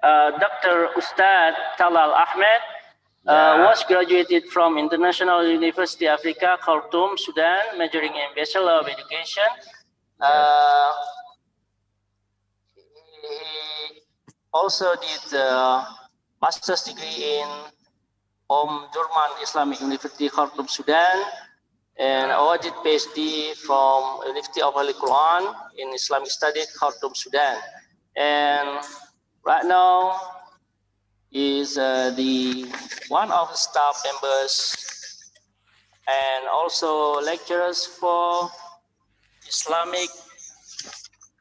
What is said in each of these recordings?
Dr. Ustad Talal Ahmed was graduated from International University Africa, Khartoum, Sudan, majoring in Bachelor of Education. He also did master's degree in Durman Islamic University, Khartoum, Sudan, and awarded PhD from University of Holy Quran in Islamic Studies, Khartoum, Sudan. And right now is the one of the staff members and also lecturers for Islamic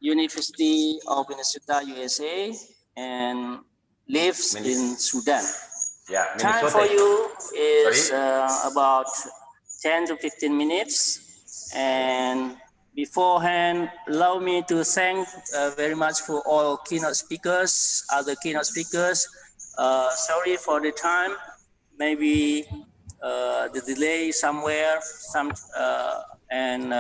University of Minnesota, USA, and lives in Sudan. Yeah, time for you is about 10 to 15 minutes. And beforehand, allow me to thank very much for all keynote speakers, other keynote speakers. Sorry for the time, maybe the delay somewhere, and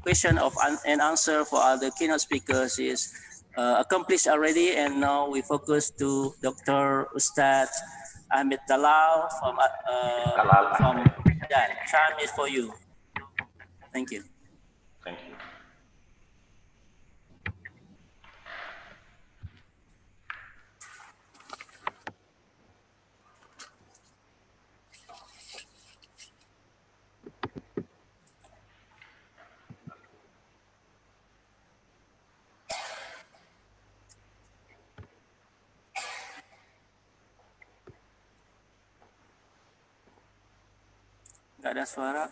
question of and answer for other keynote speakers is accomplished already. And now we focus to Dr. Ustad Ahmed Talal from Sudan. Time is for you. Thank you. Thank you. Gak ada suara.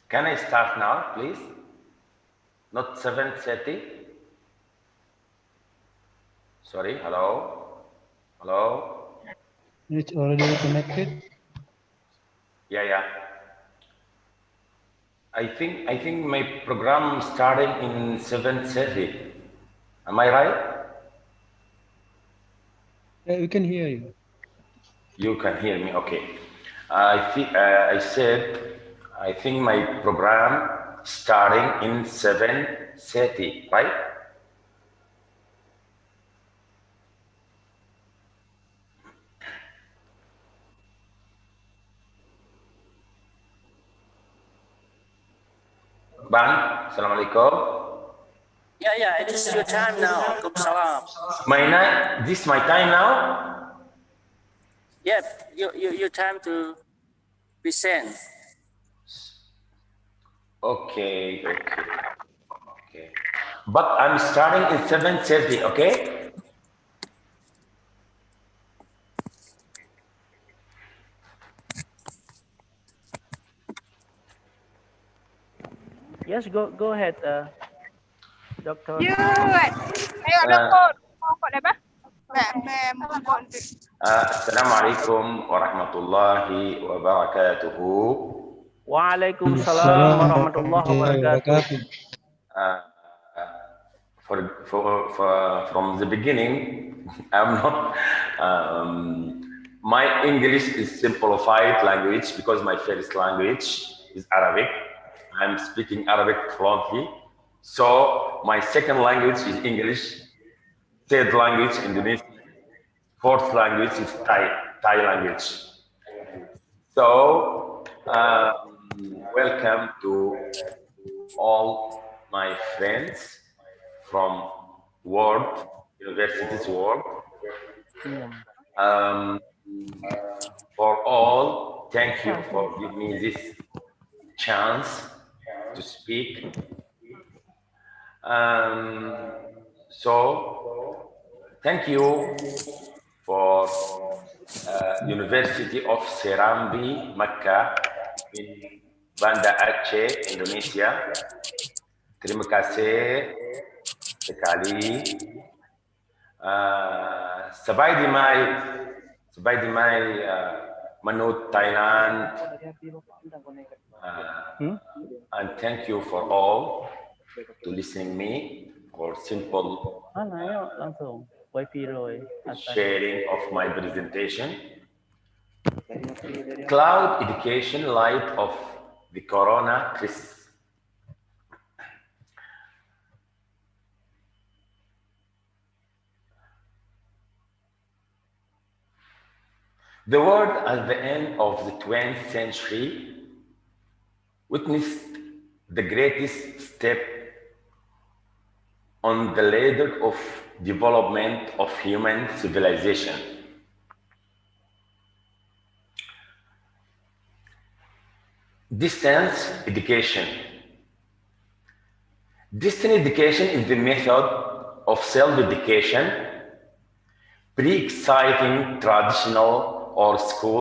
Can I start now, please? Not 7:30? Sorry, hello? Hello? It's already connected? Yeah. I think my program started in 7:30. Am I right? Yeah, we can hear you. You can hear me, okay. I said, I think my program starting in 7:30, right? Bang, Assalamualaikum. Yeah, it is your time now. Salam. This is my time now? Yeah, your time to present. Okay. But I'm starting at 7:30, okay? Yes, go ahead, Doctor. Assalamualaikum warahmatullahi wabarakatuh. Waalaikumsalam warahmatullahi wabarakatuh. From the beginning, I'm not. My English is simplified language because my first language is Arabic. I'm speaking Arabic fluently. So my second language is English. Third language Indonesian. Fourth language is Thai language. So welcome to all my friends from universities world. For all, thank you for giving me this chance to speak. So thank you for University of Serambi, Makkah in Banda Aceh, Indonesia. Terima kasih sekali. Sampai di mai Manut, Thailand. And thank you for all to listening me for simple sharing of my presentation. Cloud education light of the corona crisis. The world at the end of the 20th century witnessed the greatest step on the ladder of development of human civilization. Distance education. Distance education is the method of self-education pre-exciting traditional or school